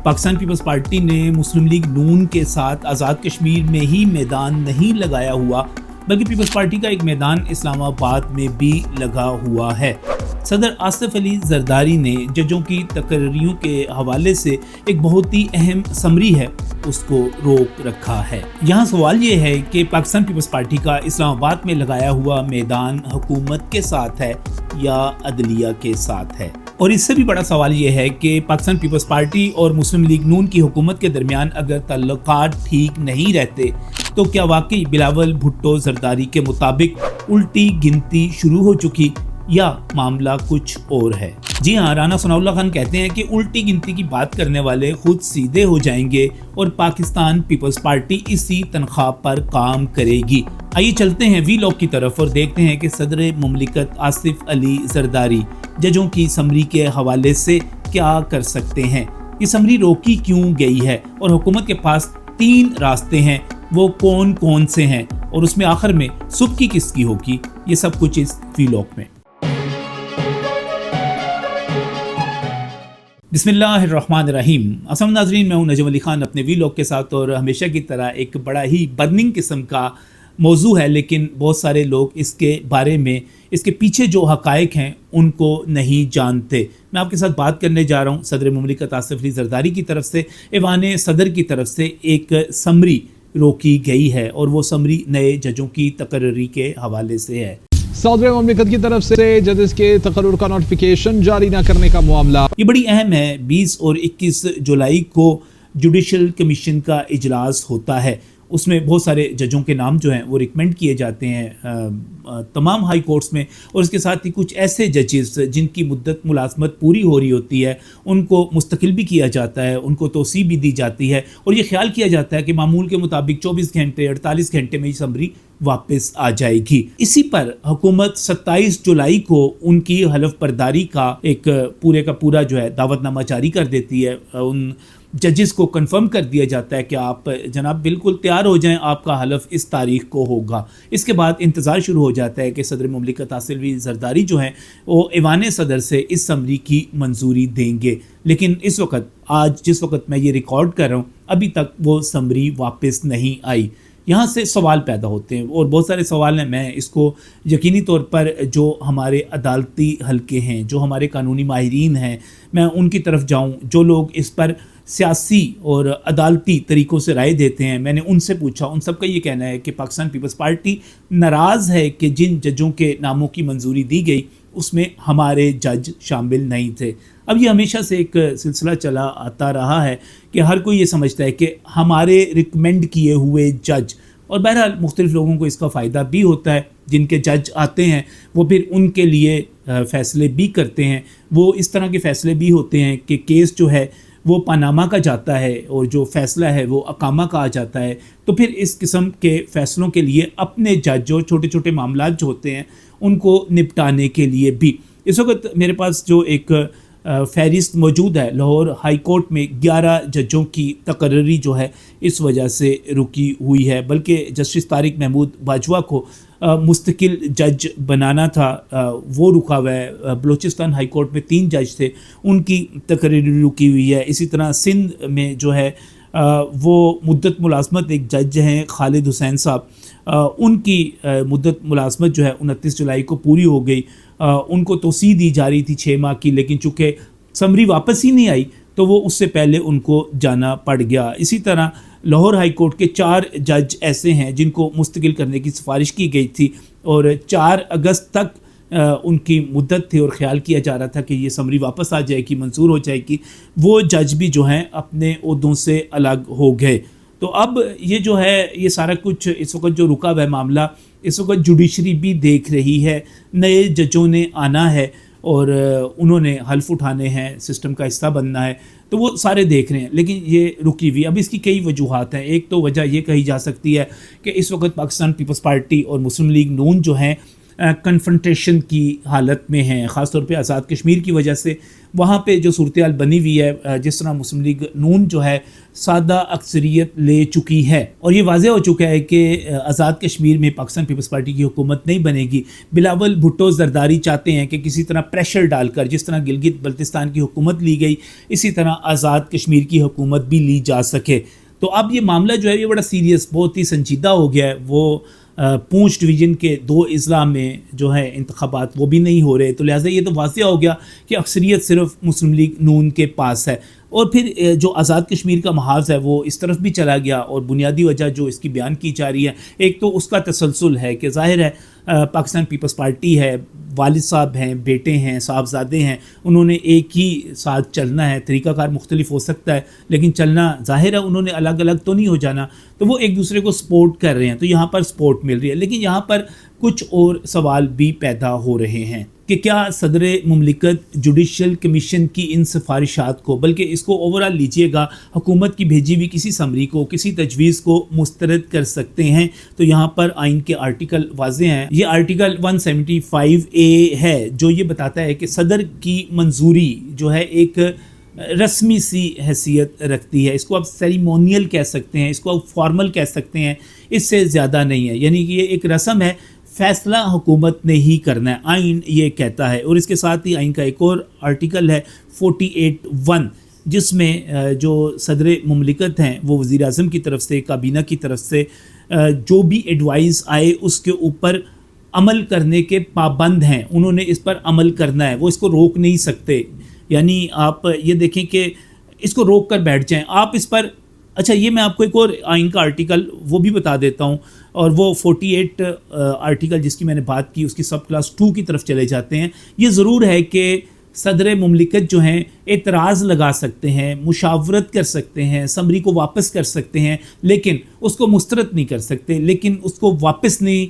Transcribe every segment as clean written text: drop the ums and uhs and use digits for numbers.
Pakistan peoples party ने मुस्लिम league नून के साथ आज़ाद कश्मीर में ही मैदान नहीं लगाया हुआ, बल्कि पीपल्स पार्टी का एक मैदान इस्लामाबाद में भी लगा हुआ है। सदर आसिफ अली जरदारी ने जजों की तकरीरों के हवाले से एक बहुत ही अहम समरी है उसको रोक रखा है। यहाँ सवाल ये है कि पाकिस्तान पीपल्स पार्टी का इस्लामाबाद में लगाया हुआ मैदान हुकूमत के साथ है या अदलिया के साथ है। और इससे भी बड़ा सवाल ये है कि पाकिस्तान पीपल्स पार्टी और मुस्लिम लीग नून की हुकूमत के दरमियान अगर ताल्लुकात ठीक नहीं रहते तो क्या वाकई बिलावल भुट्टो जरदारी के मुताबिक उल्टी गिनती शुरू हो चुकी या मामला कुछ और है। जी हाँ, राना सनाउल्लाह खान कहते हैं कि उल्टी गिनती की बात करने वाले खुद सीधे हो जाएंगे और पाकिस्तान पीपल्स पार्टी इसी तनख्वाह पर काम करेगी। आइए चलते हैं वी लॉग की तरफ और देखते हैं कि सदर मुमलिकत आसिफ अली जरदारी जजों की समरी के हवाले से क्या कर सकते हैं। ये समरी रोकी क्यों गई है और हुकूमत के पास 3 रास्ते हैं, वो कौन कौन से हैं और उसमें आखिर में सुबकी किसकी होगी, ये सब कुछ इस वी लॉग में। बिस्मिल्लाहिर्रहमानिर्रहीम। अस्सलाम नाज़रीन, मैं हूं नजम अली खान अपने वी लॉग के साथ और हमेशा की तरह एक बड़ा ही बर्निंग किस्म का मौजू है, लेकिन बहुत सारे लोग इसके बारे में, इसके पीछे जो हक़ाइक़ हैं उनको नहीं जानते। मैं आपके साथ बात करने जा रहा हूँ सदर मुमलिकत आसिफ अली जरदारी की तरफ से, ऐवान सदर की तरफ से एक समरी रोकी गई है और वो समरी नए जजों की तकर्री के हवाले से है। सदर मुमलिकत की तरफ से जजेस के तकर्रुर का नोटिफिकेशन जारी न करने का मामला, ये बड़ी अहम है। 20 और 21 जुलाई को जुडिशल कमीशन का इजलास होता है, उसमें बहुत सारे जजों के नाम जो हैं वो रिकमेंड किए जाते हैं तमाम हाई कोर्ट्स में, और इसके साथ ही कुछ ऐसे जजेस जिनकी मुद्दत मुलाजमत पूरी हो रही होती है उनको मुस्तकिल भी किया जाता है, उनको तोसी भी दी जाती है और ये ख्याल किया जाता है कि मामूल के मुताबिक 24 घंटे 48 घंटे में ये समरी वापस आ जाएगी। इसी पर हुकूमत 27 जुलाई को उनकी हलफ बर्दारी का एक पूरे का पूरा जो है दावतनामा जारी कर देती है। उन जजेस को कंफर्म कर दिया जाता है कि आप जनाब बिल्कुल तैयार हो जाएं, आपका हलफ इस तारीख को होगा। इसके बाद इंतज़ार शुरू हो जाता है कि सदर मुमलिकत आसिफ अली जरदारी जो हैं वो ऐवान सदर से इस समरी की मंजूरी देंगे, लेकिन इस वक्त आज जिस वक्त मैं ये रिकॉर्ड कर रहा हूँ अभी तक वो समरी वापस नहीं आई। यहाँ से सवाल पैदा होते हैं और बहुत सारे सवाल हैं। मैं इसको यकीनी तौर पर जो हमारे अदालती हलके हैं, जो हमारे कानूनी माहिरीन हैं, मैं उनकी तरफ जाऊँ, जो लोग इस पर सियासी और अदालती तरीक़ों से राय देते हैं, मैंने उनसे पूछा। उन सब का ये कहना है कि पाकिस्तान पीपल्स पार्टी नाराज़ है कि जिन जजों के नामों की मंजूरी दी गई उसमें हमारे जज शामिल नहीं थे। अब ये हमेशा से एक सिलसिला चला आता रहा है कि हर कोई ये समझता है कि हमारे रिकमेंड किए हुए जज, और बहरहाल मुख्तलिफ़ लोगों को इसका फ़ायदा भी होता है, जिनके जज आते हैं वो फिर उनके लिए फ़ैसले भी करते हैं। वो इस तरह के फ़ैसले भी होते हैं कि केस जो है वो पनामा का जाता है और जो फ़ैसला है वो अकामा का आ जाता है। तो फिर इस किस्म के फ़ैसलों के लिए अपने जज जो छोटे छोटे मामलात जो होते हैं उनको निपटाने के लिए भी इस वक्त मेरे पास जो एक फहरिस्त मौजूद है, लाहौर हाई कोर्ट में 11 जजों की तकर्री जो है इस वजह से रुकी हुई है, बल्कि जस्टिस तारिक महमूद बाजवा को मुस्तकिल जज बनाना था, वो रुका हुआ है। बलूचिस्तान हाई कोर्ट में 3 जज थे, उनकी तकर्री रुकी हुई है। इसी तरह सिंध में जो है वो मुद्दत मुलाजमत एक जज हैं खालिद हुसैन साहब, उनकी मुद्दत मुलाजमत जो है 29 जुलाई को पूरी हो गई। उनको तोसी दी जा रही थी 6 माह की, लेकिन चूँकि समरी वापस ही नहीं आई तो वो उससे पहले उनको जाना पड़ गया। इसी तरह लाहौर हाई कोर्ट के 4 जज ऐसे हैं जिनको मुस्तकिल करने की सिफारिश की गई थी और 4 अगस्त तक उनकी मुद्दत थी और ख्याल किया जा रहा था कि ये समरी वापस आ जाएगी, मंजूर हो जाएगी। वो जज भी जो हैं अपने ओहदों से अलग हो गए। तो अब ये जो है ये सारा कुछ इस वक्त जो रुका हुआ है मामला, इस वक्त जुडिशरी भी देख रही है, नए जजों ने आना है और उन्होंने हल्फ उठाने हैं, सिस्टम का हिस्सा बनना है, तो वो सारे देख रहे हैं, लेकिन ये रुकी हुई। अब इसकी कई वजूहात हैं। एक तो वजह ये कही जा सकती है कि इस वक्त पाकिस्तान पीपल्स पार्टी और मुस्लिम लीग नून जो हैं कन्फ्रंटेशन की हालत में हैं, ख़ास तौर पे आज़ाद कश्मीर की वजह से वहाँ पे जो सूरत-ए-हाल बनी हुई है, जिस तरह मुस्लिम लीग नून जो है सादा अक्सरियत ले चुकी है और ये वाज़ेह हो चुका है कि आज़ाद कश्मीर में पाकिस्तान पीपल्स पार्टी की हुकूमत नहीं बनेगी। बिलावल भुट्टो जरदारी चाहते हैं कि किसी तरह प्रेशर डालकर, जिस तरह गिलगित बल्तिस्तान की हुकूमत ली गई, इसी तरह आज़ाद कश्मीर की हुकूमत भी ली जा सके। तो अब ये मामला जो है ये बड़ा सीरियस, बहुत ही संजीदा हो गया है। वो पूंछ डिवीज़न के 2 अज़ला में जो है इंतखाबात वो भी नहीं हो रहे, तो लिहाजा ये तो वाज़ेह हो गया कि अक्सरियत सिर्फ मुस्लिम लीग नून के पास है। और फिर जो आज़ाद कश्मीर का महाज है वो इस तरफ भी चला गया और बुनियादी वजह जो इसकी बयान की जा रही है, एक तो उसका तसलसल है कि ज़ाहिर है पाकिस्तान पीपल्स पार्टी है, वालिद साहब हैं, बेटे हैं, साहबजादे हैं, उन्होंने एक ही साथ चलना है। तरीक़ाकार मुख्तलिफ हो सकता है लेकिन चलना ज़ाहिर है उन्होंने अलग अलग तो नहीं हो जाना, तो वो एक दूसरे को सपोर्ट कर रहे हैं, तो यहाँ पर सपोर्ट मिल रही है। लेकिन यहाँ पर कुछ और सवाल भी पैदा हो रहे हैं कि क्या सदर मुमलिकत जुडिशल कमीशन की इन सिफारिशात को, बल्कि इसको ओवरऑल लीजिएगा, हुकूमत की भेजी हुई किसी समरी को, किसी तजवीज़ को मुस्तरद कर सकते हैं। तो यहाँ पर आइन के आर्टिकल वाज़ेह हैं। ये आर्टिकल 175A है जो ये बताता है कि सदर की मंजूरी जो है एक रस्मी सी हैसियत रखती है। इसको आप सेरेमोनियल कह सकते हैं, इसको आप फॉर्मल कह सकते हैं, इससे ज़्यादा नहीं है। यानी कि ये एक रस्म है, फ़ैसला हुकूमत ने ही करना है, आइन ये कहता है। और इसके साथ ही आइन का एक और आर्टिकल है 48(1) जिसमें जो सदर मुमलिकत हैं वो वज़ीर आज़म की तरफ से, काबीना की तरफ से जो भी एडवाइस आए उसके ऊपर अमल करने के पाबंद हैं। उन्होंने इस पर अमल करना है, वो इसको रोक नहीं सकते। यानी आप ये देखें कि इसको रोक कर बैठ जाएं आप इस पर। अच्छा, ये मैं आपको एक और आइन का आर्टिकल वो भी बता देता हूँ, और वो 48 आर्टिकल जिसकी मैंने बात की उसकी सब क्लास 2 की तरफ चले जाते हैं। ये ज़रूर है कि सदर मुमलिकत जो हैं एतराज़ लगा सकते हैं, मुशावरत कर सकते हैं, समरी को वापस कर सकते हैं, लेकिन उसको मुस्तरद नहीं कर सकते, लेकिन उसको वापस नहीं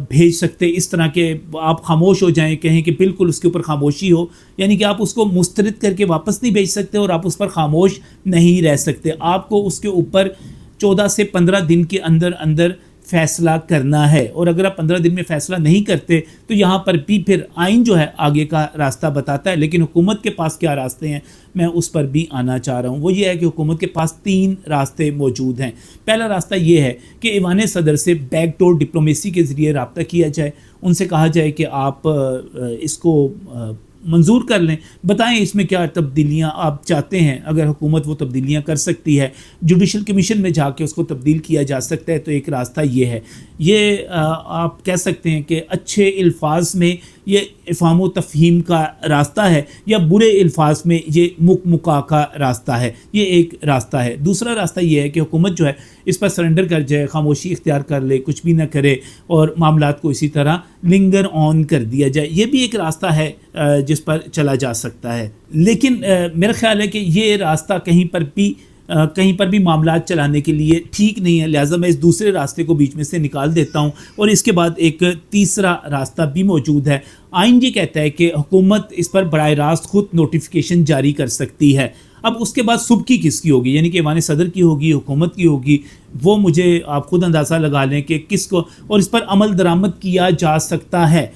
भेज सकते। इस तरह के आप खामोश हो जाएं, कहें कि बिल्कुल उसके ऊपर खामोशी हो, यानी कि आप उसको मुस्तरद करके वापस नहीं भेज सकते और आप उस पर खामोश नहीं रह सकते। आपको उसके ऊपर 14 से 15 दिन के अंदर अंदर फ़ैसला करना है, और अगर आप 15 दिन में फ़ैसला नहीं करते तो यहाँ पर भी फिर आइन जो है आगे का रास्ता बताता है। लेकिन हुकूमत के पास क्या रास्ते हैं मैं उस पर भी आना चाह रहा हूँ। वो ये है कि हुकूमत के पास 3 रास्ते मौजूद हैं। पहला रास्ता ये है कि ईवान सदर से बैकडोर डिप्लोमेसी के ज़रिए रब्ता किया जाए, उनसे कहा जाए कि आप इसको मंजूर कर लें, बताएं इसमें क्या तब्दीलियां आप चाहते हैं। अगर हुकूमत वो तब्दीलियां कर सकती है, जुडिशल कमीशन में जाके उसको तब्दील किया जा सकता है। तो एक रास्ता ये है। ये आप कह सकते हैं कि अच्छे अल्फाज में ये इफ़हाम व तफ़हीम का रास्ता है, या बुरे अल्फाज में ये मुका का रास्ता है। ये एक रास्ता है। दूसरा रास्ता ये है कि हुकूमत जो है इस पर सरेंडर कर जाए, खामोशी इख्तियार कर ले, कुछ भी ना करे और मामलात को इसी तरह लिंगर ऑन कर दिया जाए। ये भी एक रास्ता है जिस पर चला जा सकता है। लेकिन मेरा ख्याल है कि ये रास्ता कहीं पर भी मामलात चलाने के लिए ठीक नहीं है, लिहाजा मैं इस दूसरे रास्ते को बीच में से निकाल देता हूँ। और इसके बाद एक तीसरा रास्ता भी मौजूद है। आइन ये कहता है कि हुकूमत इस पर बराह रास्त खुद नोटिफिकेशन जारी कर सकती है। अब उसके बाद सुबकी किसकी होगी, यानी कि ईवान सदर की होगी, हुकूमत की होगी, वो मुझे आप खुद अंदाज़ा लगा लें कि किसको, और इस पर अमल दरामद किया जा सकता है।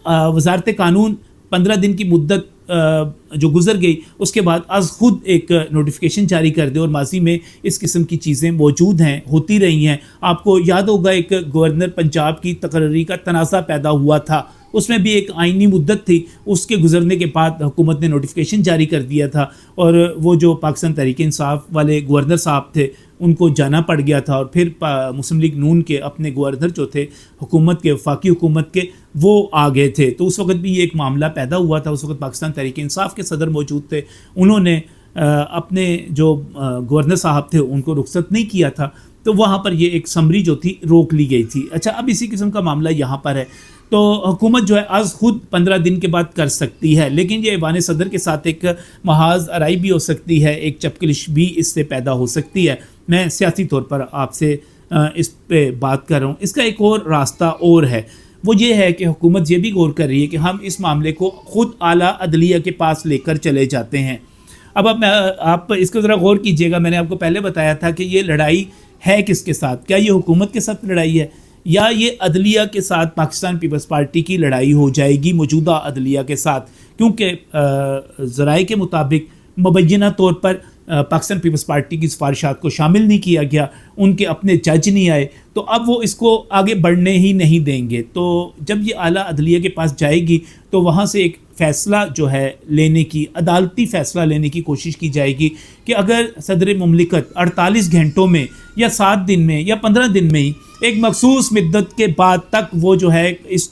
वज़ारत कानून 15 दिन की मुद्दत जो गुजर गई उसके बाद आज खुद एक नोटिफिकेशन जारी कर दे, और माजी में इस किस्म की चीज़ें मौजूद हैं, होती रही हैं। आपको याद होगा एक गवर्नर पंजाब की तकर्री का तनाज़ा पैदा हुआ था, उसमें भी एक आइनी मुद्दत थी, उसके गुजरने के बाद हुकूमत ने नोटिफिकेशन जारी कर दिया था, और वो जो पाकिस्तान तहरीक इंसाफ वाले गवर्नर साहब थे उनको जाना पड़ गया था, और फिर मुस्लिम लीग नून के अपने गवर्नर जो थे हुकूमत के, वफाकी हुकूमत के, वो आ गए थे। तो उस वक्त भी ये एक मामला पैदा हुआ था। उस वक्त पाकिस्तान तहरीक इंसाफ के सदर मौजूद थे, उन्होंने अपने जो गवर्नर साहब थे उनको रुखसत नहीं किया था, तो वहाँ पर ये एक समरी जो थी रोक ली गई थी। अच्छा, अब इसी किस्म का मामला यहाँ पर है। तो हुकूमत जो है आज खुद 15 दिन के बाद कर सकती है, लेकिन ये ईवान सदर के साथ एक महाज आराई भी हो सकती है, एक चपकलिश भी इससे पैदा हो सकती है। मैं सियासी तौर पर आपसे इस पे बात कर रहा हूँ। इसका एक और रास्ता और है, वो ये है कि हुकूमत ये भी गौर कर रही है कि हम इस मामले को खुद आला अदलिया के पास लेकर चले जाते हैं। अब आप इसको ज़रा गौर कीजिएगा। मैंने आपको पहले बताया था कि ये लड़ाई है किसके साथ, क्या ये हुकूमत के साथ लड़ाई है یا یہ عدلیہ کے ساتھ پاکستان پیپلز پارٹی کی لڑائی ہو جائے گی موجودہ عدلیہ کے ساتھ، کیونکہ ذرائع کے مطابق مبینہ طور پر پاکستان پیپلز پارٹی کی سفارشات کو شامل نہیں کیا گیا، ان کے اپنے جج نہیں آئے، تو اب وہ اس کو آگے بڑھنے ہی نہیں دیں گے۔ تو جب یہ اعلیٰ عدلیہ کے پاس جائے گی تو وہاں سے ایک فیصلہ جو ہے لینے کی، عدالتی فیصلہ لینے کی کوشش کی جائے گی کہ اگر صدر مملکت 48 گھنٹوں میں یا 7 دن میں یا 15 دن میں ہی ایک مخصوص مدت کے بعد تک وہ جو ہے اس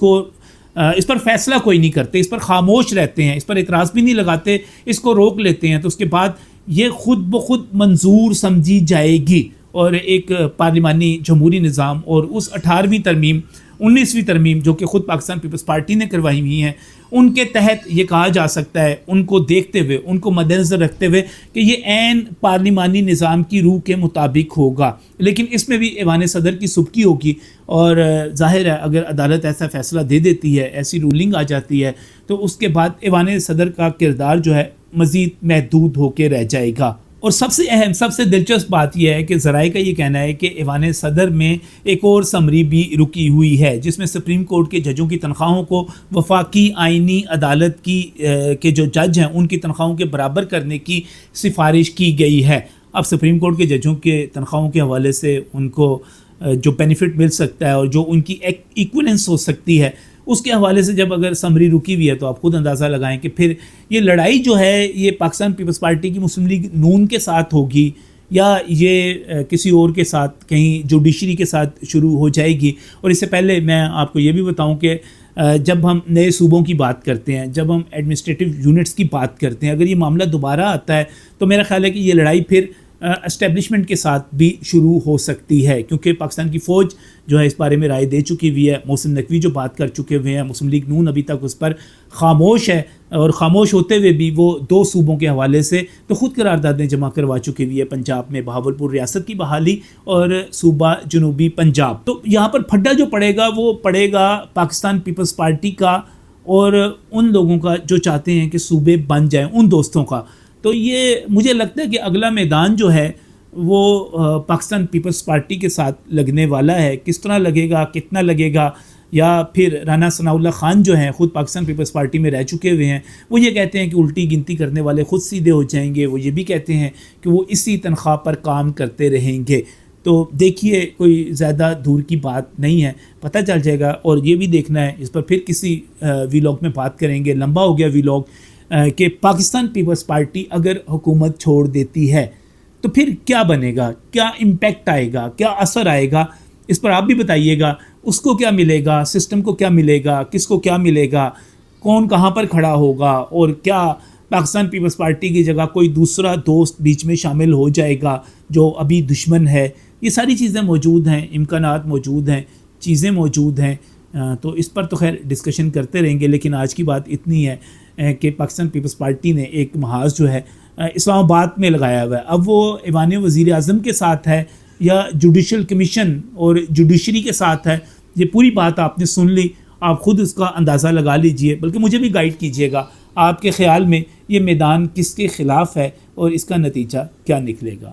پر فیصلہ کوئی نہیں کرتے، اس پر خاموش رہتے ہیں، اس پر اعتراض بھی نہیں لگاتے، اس کو روک لیتے ہیں، تو اس کے بعد یہ خود بخود منظور سمجھی جائے گی اور ایک پارلیمانی جمہوری نظام اور اس 18ویں ترمیم 19ویں ترمیم جو کہ خود پاکستان پیپلز پارٹی نے کروائی ہوئی ہیں، ان کے تحت یہ کہا جا سکتا ہے، ان کو دیکھتے ہوئے، ان کو مد نظر رکھتے ہوئے کہ یہ عین پارلیمانی نظام کی روح کے مطابق ہوگا، لیکن اس میں بھی ایوان صدر کی سبکی ہوگی، اور ظاہر ہے اگر عدالت ایسا فیصلہ دے دیتی ہے، ایسی رولنگ آ جاتی ہے، تو اس کے بعد ایوان صدر کا کردار جو ہے مزید محدود ہو کے رہ جائے گا۔ اور سب سے اہم، سب سے دلچسپ بات یہ ہے کہ ذرائع کا یہ کہنا ہے کہ ایوان صدر میں ایک اور سمری بھی رکی ہوئی ہے، جس میں سپریم کورٹ کے ججوں کی تنخواہوں کو وفاقی آئینی عدالت کے جو جج ہیں ان کی تنخواہوں کے برابر کرنے کی سفارش کی گئی ہے۔ اب سپریم کورٹ کے ججوں کے تنخواہوں کے حوالے سے ان کو جو بینیفٹ مل سکتا ہے اور جو ان کی ایکویلنس ہو سکتی ہے، اس کے حوالے سے جب اگر سمری رکی ہوئی ہے تو آپ خود اندازہ لگائیں کہ پھر یہ لڑائی جو ہے یہ پاکستان پیپلز پارٹی کی مسلم لیگ نون کے ساتھ ہوگی یا یہ کسی اور کے ساتھ کہیں جوڈیشری کے ساتھ شروع ہو جائے گی۔ اور اس سے پہلے میں آپ کو یہ بھی بتاؤں کہ جب ہم نئے صوبوں کی بات کرتے ہیں، جب ہم ایڈمنسٹریٹو یونٹس کی بات کرتے ہیں، اگر یہ معاملہ دوبارہ آتا ہے تو میرا خیال ہے کہ یہ لڑائی پھر اسٹیبلشمنٹ کے ساتھ بھی شروع ہو سکتی ہے، کیونکہ پاکستان کی فوج جو ہے اس بارے میں رائے دے چکی ہوئی ہے، محسن نقوی جو بات کر چکے ہوئے ہیں، مسلم لیگ نون ابھی تک اس پر خاموش ہے، اور خاموش ہوتے ہوئے بھی وہ 2 صوبوں کے حوالے سے تو خود قراردادیں جمع کروا چکی ہوئی ہے، پنجاب میں بہاولپور ریاست کی بحالی اور صوبہ جنوبی پنجاب۔ تو یہاں پر پھڈا جو پڑے گا وہ پڑے گا پاکستان پیپلز پارٹی کا اور ان لوگوں کا جو چاہتے ہیں کہ صوبے بن جائیں، ان دوستوں کا۔ تو یہ مجھے لگتا ہے کہ اگلا میدان جو ہے وہ پاکستان پیپلز پارٹی کے ساتھ لگنے والا ہے۔ کس طرح لگے گا، کتنا لگے گا، یا پھر رانا ثناء اللہ خان جو ہیں خود پاکستان پیپلز پارٹی میں رہ چکے ہوئے ہیں، وہ یہ کہتے ہیں کہ الٹی گنتی کرنے والے خود سیدھے ہو جائیں گے، وہ یہ بھی کہتے ہیں کہ وہ اسی تنخواہ پر کام کرتے رہیں گے۔ تو دیکھیے کوئی زیادہ دور کی بات نہیں ہے، پتہ چل جائے گا۔ اور یہ بھی دیکھنا ہے، اس پر پھر کسی ویلاگ میں بات کریں گے، لمبا ہو گیا ویلاگ، کہ پاکستان پیپلز پارٹی اگر حکومت چھوڑ دیتی ہے تو پھر کیا بنے گا، کیا امپیکٹ آئے گا، کیا اثر آئے گا، اس پر آپ بھی بتائیے گا۔ اس کو کیا ملے گا، سسٹم کو کیا ملے گا، کس کو کیا ملے گا، کون کہاں پر کھڑا ہوگا، اور کیا پاکستان پیپلز پارٹی کی جگہ کوئی دوسرا دوست بیچ میں شامل ہو جائے گا جو ابھی دشمن ہے۔ یہ ساری چیزیں موجود ہیں، امکانات موجود ہیں، چیزیں موجود ہیں، تو اس پر تو خیر ڈسکشن کرتے رہیں گے، لیکن آج کی بات اتنی ہے کہ پاکستان پیپلز پارٹی نے ایک محاذ جو ہے اسلام آباد میں لگایا ہوا ہے۔ اب وہ ایوان وزیر اعظم کے ساتھ ہے یا جوڈیشل کمیشن اور جوڈیشری کے ساتھ ہے، یہ پوری بات آپ نے سن لی، آپ خود اس کا اندازہ لگا لیجئے، بلکہ مجھے بھی گائیڈ کیجئے گا آپ کے خیال میں یہ میدان کس کے خلاف ہے اور اس کا نتیجہ کیا نکلے گا۔